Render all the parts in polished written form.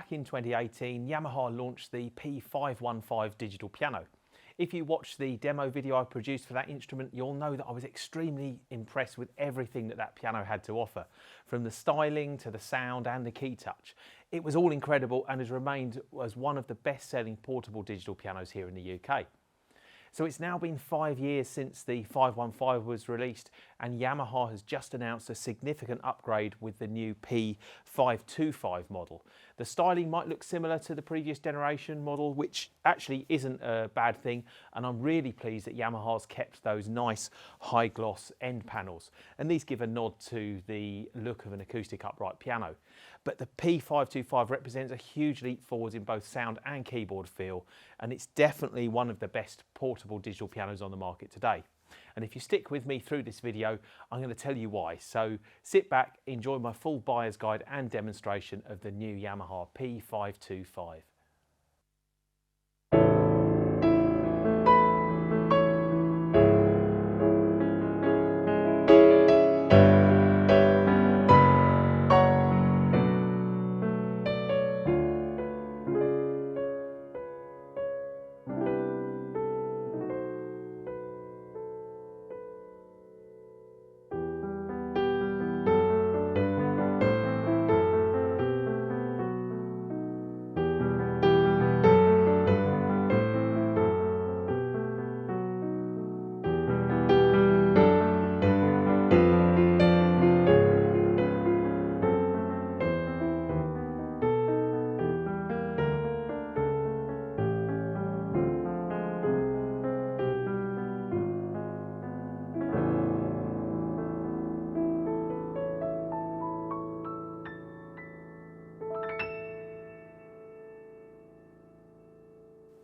back in 2018, Yamaha launched the P515 digital piano. If you watch the demo video I produced for that instrument, you'll know that I was extremely impressed with everything that piano had to offer, from the styling to the sound and the key touch. It was all incredible and has remained as one of the best-selling portable digital pianos here in the UK. So it's now been 5 years since the 515 was released, and Yamaha has just announced a significant upgrade with the new P525 model. The styling might look similar to the previous generation model, which actually isn't a bad thing, and I'm really pleased that Yamaha's kept those nice high gloss end panels, and these give a nod to the look of an acoustic upright piano. But the P525 represents a huge leap forward in both sound and keyboard feel, and it's definitely one of the best portable digital pianos on the market today. And if you stick with me through this video, I'm going to tell you why. So sit back, enjoy my full buyer's guide and demonstration of the new Yamaha P525.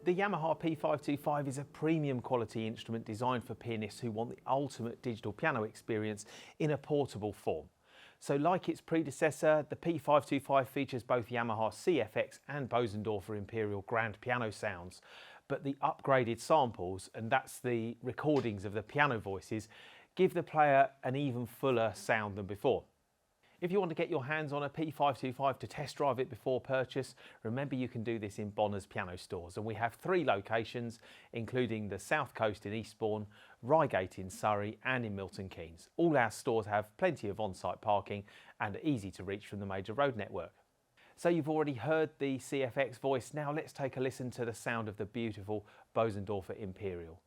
The Yamaha P525 is a premium quality instrument designed for pianists who want the ultimate digital piano experience in a portable form. So like its predecessor, the P525 features both Yamaha CFX and Bosendorfer Imperial Grand piano sounds, but the upgraded samples, and that's the recordings of the piano voices, give the player an even fuller sound than before. If you want to get your hands on a P525 to test drive it before purchase, remember you can do this in Bonner's piano stores, and we have 3 locations, including the South Coast in Eastbourne, Reigate in Surrey and in Milton Keynes. All our stores have plenty of on-site parking and are easy to reach from the major road network. So you've already heard the CFX voice, now let's take a listen to the sound of the beautiful Bosendorfer Imperial.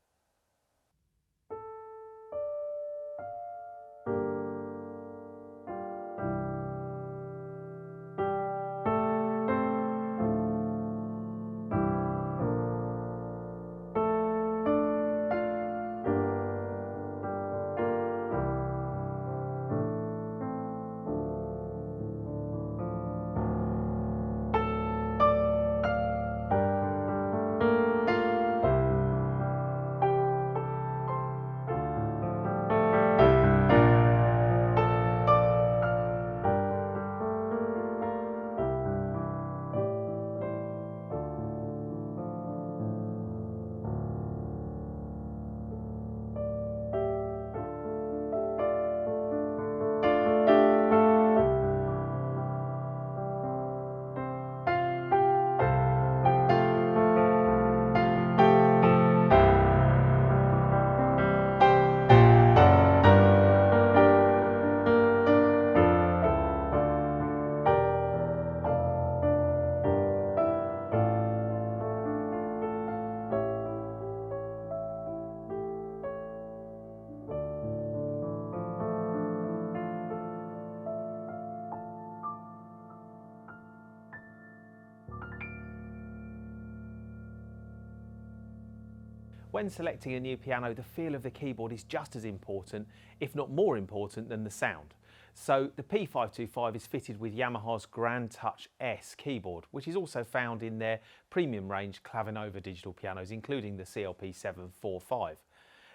When selecting a new piano, the feel of the keyboard is just as important, if not more important, than the sound. So the P525 is fitted with Yamaha's GrandTouch-S keyboard, which is also found in their premium range Clav digital pianos, including the CLP745.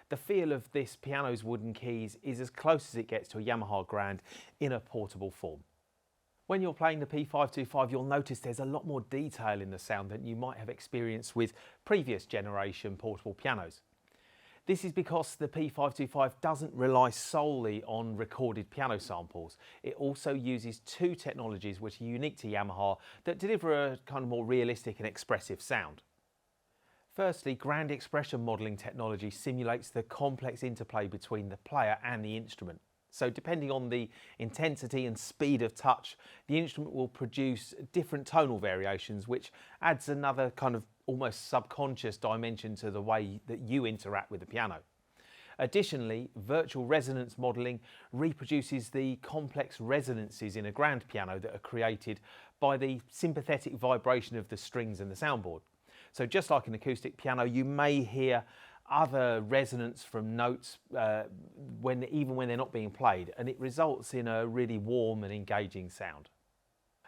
The feel of this piano's wooden keys is as close as it gets to a Yamaha Grand in a portable form. When you're playing the P525, you'll notice there's a lot more detail in the sound than you might have experienced with previous generation portable pianos. This is because the P525 doesn't rely solely on recorded piano samples. It also uses two technologies which are unique to Yamaha that deliver a kind of more realistic and expressive sound. Firstly, grand expression modelling technology simulates the complex interplay between the player and the instrument. So depending on the intensity and speed of touch, the instrument will produce different tonal variations, which adds another kind of almost subconscious dimension to the way that you interact with the piano. Additionally, virtual resonance modelling reproduces the complex resonances in a grand piano that are created by the sympathetic vibration of the strings and the soundboard. So just like an acoustic piano, you may hear other resonance from notes even when they're not being played, and it results in a really warm and engaging sound.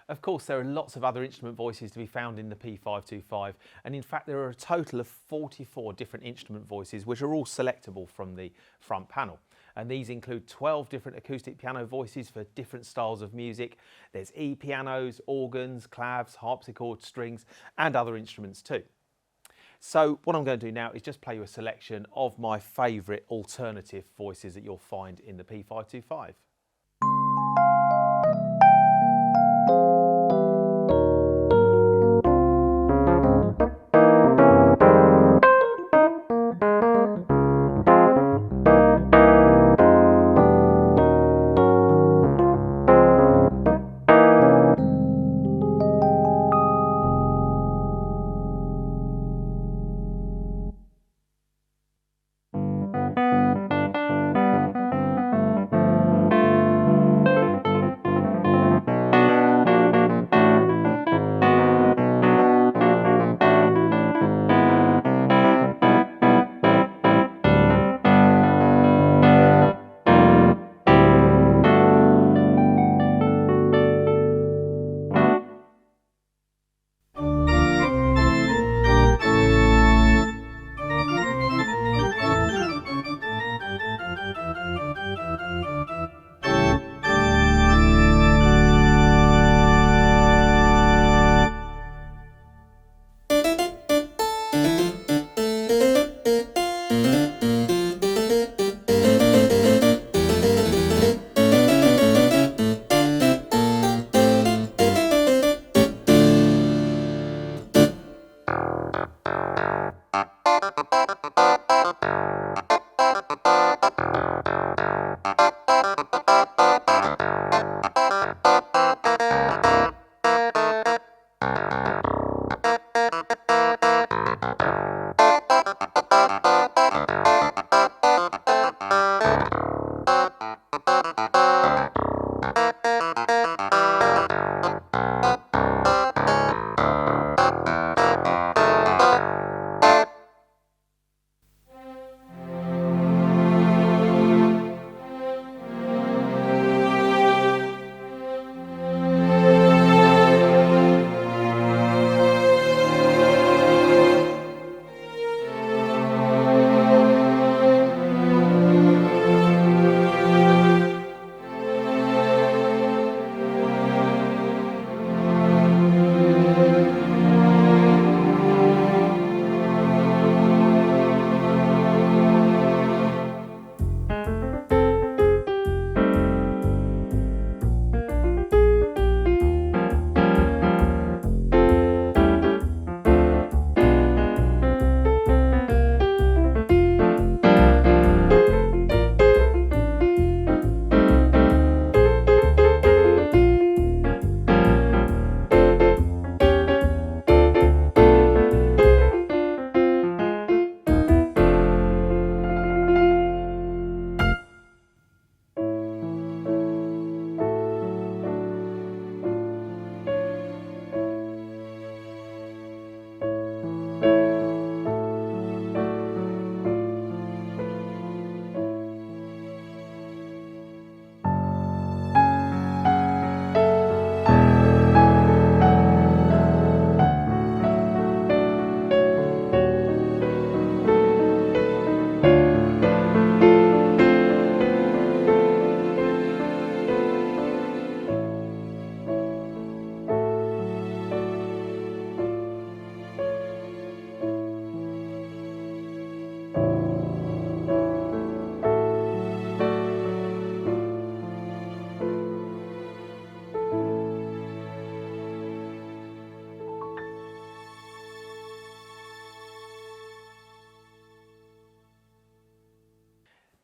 Of course, there are lots of other instrument voices to be found in the P525, and in fact there are a total of 44 different instrument voices which are all selectable from the front panel. And these include 12 different acoustic piano voices for different styles of music. There's E.Pianos, organs, clavs, harpsichord, strings, and other instruments too. So what I'm going to do now is just play you a selection of my favourite alternative voices that you'll find in the P525.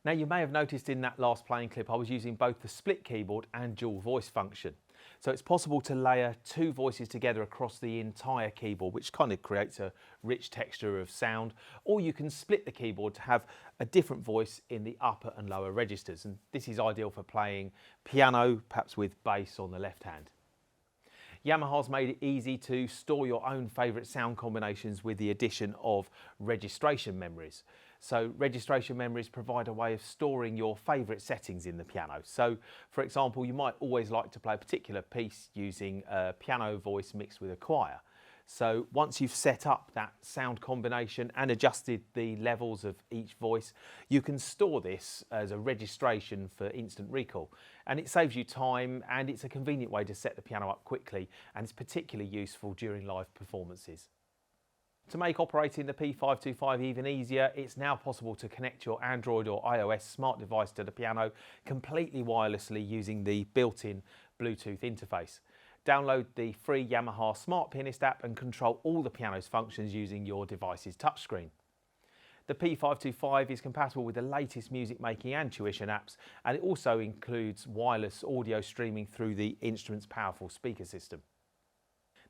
Now, you may have noticed in that last playing clip I was using both the split keyboard and dual voice function. So it's possible to layer two voices together across the entire keyboard, which kind of creates a rich texture of sound, or you can split the keyboard to have a different voice in the upper and lower registers, and this is ideal for playing piano, perhaps with bass on the left hand. Yamaha's made it easy to store your own favourite sound combinations with the addition of registration memories. So registration memories provide a way of storing your favourite settings in the piano. So for example, you might always like to play a particular piece using a piano voice mixed with a choir. So once you've set up that sound combination and adjusted the levels of each voice, you can store this as a registration for instant recall. And it saves you time, and it's a convenient way to set the piano up quickly, and it's particularly useful during live performances. To make operating the P525 even easier, it's now possible to connect your Android or iOS smart device to the piano completely wirelessly using the built-in Bluetooth interface. Download the free Yamaha SmartPianist app and control all the piano's functions using your device's touchscreen. The P525 is compatible with the latest music making and tuition apps, and it also includes wireless audio streaming through the instrument's powerful speaker system.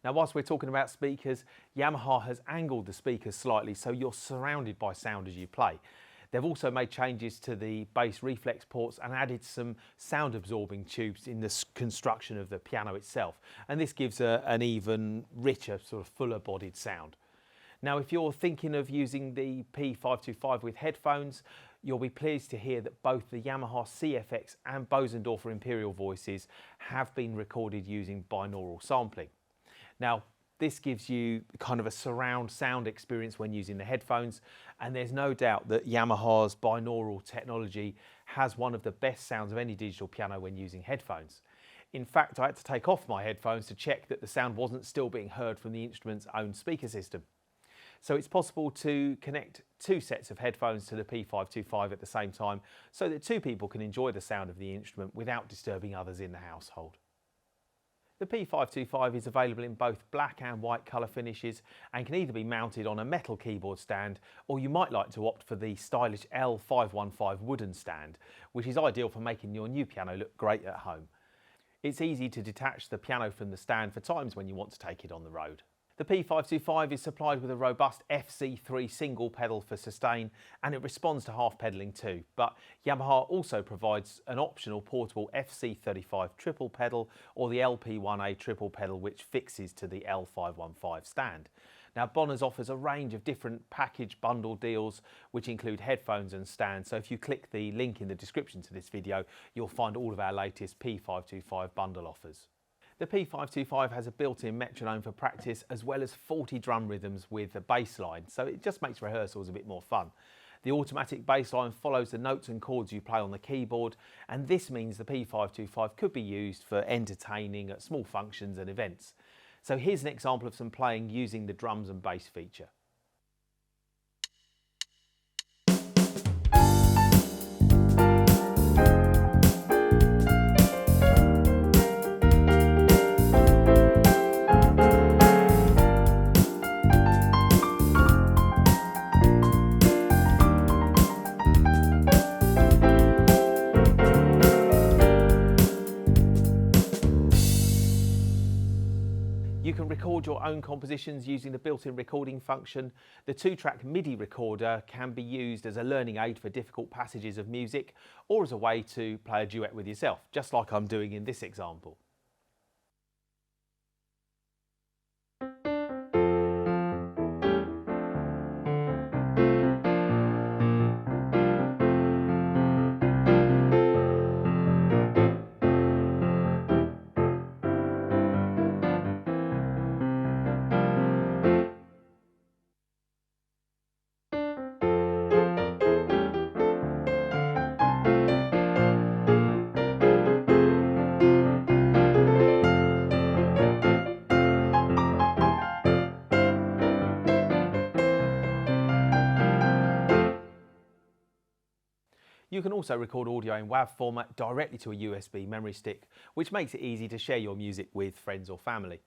Now, whilst we're talking about speakers, Yamaha has angled the speakers slightly so you're surrounded by sound as you play. They've also made changes to the bass reflex ports and added some sound absorbing tubes in the construction of the piano itself. And this gives an even richer, sort of fuller bodied sound. Now, if you're thinking of using the P525 with headphones, you'll be pleased to hear that both the Yamaha CFX and Bosendorfer Imperial voices have been recorded using binaural sampling. Now, this gives you kind of a surround sound experience when using the headphones, and there's no doubt that Yamaha's binaural technology has one of the best sounds of any digital piano when using headphones. In fact, I had to take off my headphones to check that the sound wasn't still being heard from the instrument's own speaker system. So it's possible to connect two sets of headphones to the P525 at the same time so that two people can enjoy the sound of the instrument without disturbing others in the household. The P525 is available in both black and white colour finishes and can either be mounted on a metal keyboard stand, or you might like to opt for the stylish L515 wooden stand, which is ideal for making your new piano look great at home. It's easy to detach the piano from the stand for times when you want to take it on the road. The P525 is supplied with a robust FC3 single pedal for sustain, and it responds to half pedalling too, but Yamaha also provides an optional portable FC35 triple pedal or the LP1A triple pedal, which fixes to the L515 stand. Now, Bonners offers a range of different package bundle deals which include headphones and stands, so if you click the link in the description to this video, you'll find all of our latest P525 bundle offers. The P525 has a built-in metronome for practice, as well as 40 drum rhythms with a bass line, so it just makes rehearsals a bit more fun. The automatic bass line follows the notes and chords you play on the keyboard, and this means the P525 could be used for entertaining at small functions and events. So here's an example of some playing using the drums and bass feature. You can record your own compositions using the built-in recording function. The 2-track MIDI recorder can be used as a learning aid for difficult passages of music, or as a way to play a duet with yourself, just like I'm doing in this example. You can also record audio in WAV format directly to a USB memory stick, which makes it easy to share your music with friends or family.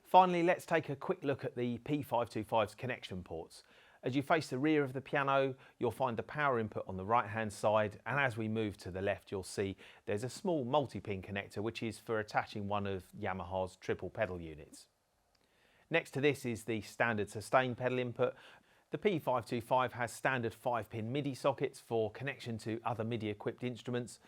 Finally, let's take a quick look at the P525's connection ports. As you face the rear of the piano, you'll find the power input on the right hand side, and as we move to the left you'll see there's a small multi-pin connector which is for attaching one of Yamaha's triple pedal units. Next to this is the standard sustain pedal input. The P525 has standard 5-pin MIDI sockets for connection to other MIDI equipped instruments.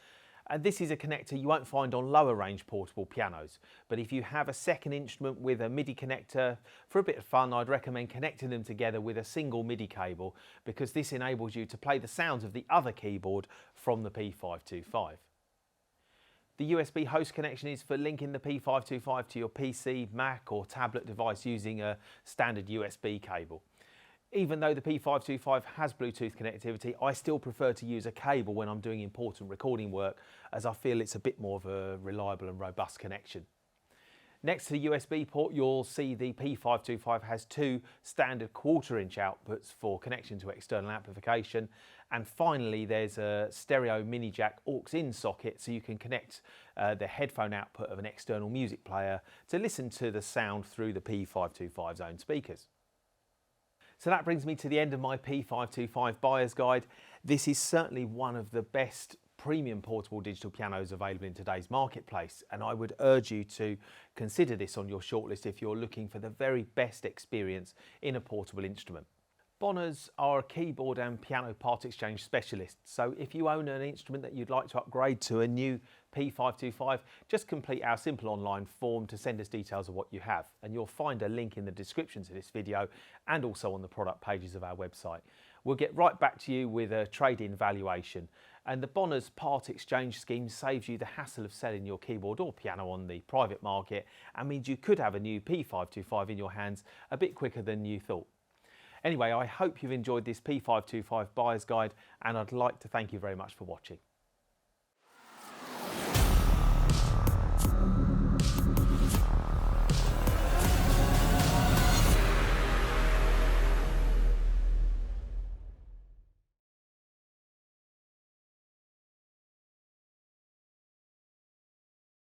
And this is a connector you won't find on lower range portable pianos. But if you have a second instrument with a MIDI connector, for a bit of fun, I'd recommend connecting them together with a single MIDI cable, because this enables you to play the sounds of the other keyboard from the P525. The USB host connection is for linking the P525 to your PC, Mac or tablet device using a standard USB cable. Even though the P525 has Bluetooth connectivity, I still prefer to use a cable when I'm doing important recording work, as I feel it's a bit more of a reliable and robust connection. Next to the USB port, you'll see the P525 has two standard 1/4-inch outputs for connection to external amplification. And finally, there's a stereo mini jack aux-in socket, so you can connect the headphone output of an external music player to listen to the sound through the P525's own speakers. So that brings me to the end of my P525 buyer's guide. This is certainly one of the best premium portable digital pianos available in today's marketplace, and I would urge you to consider this on your shortlist if you're looking for the very best experience in a portable instrument. Bonners are a keyboard and piano part exchange specialist, so if you own an instrument that you'd like to upgrade to a new P525, just complete our simple online form to send us details of what you have, and you'll find a link in the description to this video and also on the product pages of our website. We'll get right back to you with a trade-in valuation, and the Bonners part exchange scheme saves you the hassle of selling your keyboard or piano on the private market and means you could have a new P525 in your hands a bit quicker than you thought. Anyway, I hope you've enjoyed this P525 buyer's guide, and I'd like to thank you very much for watching.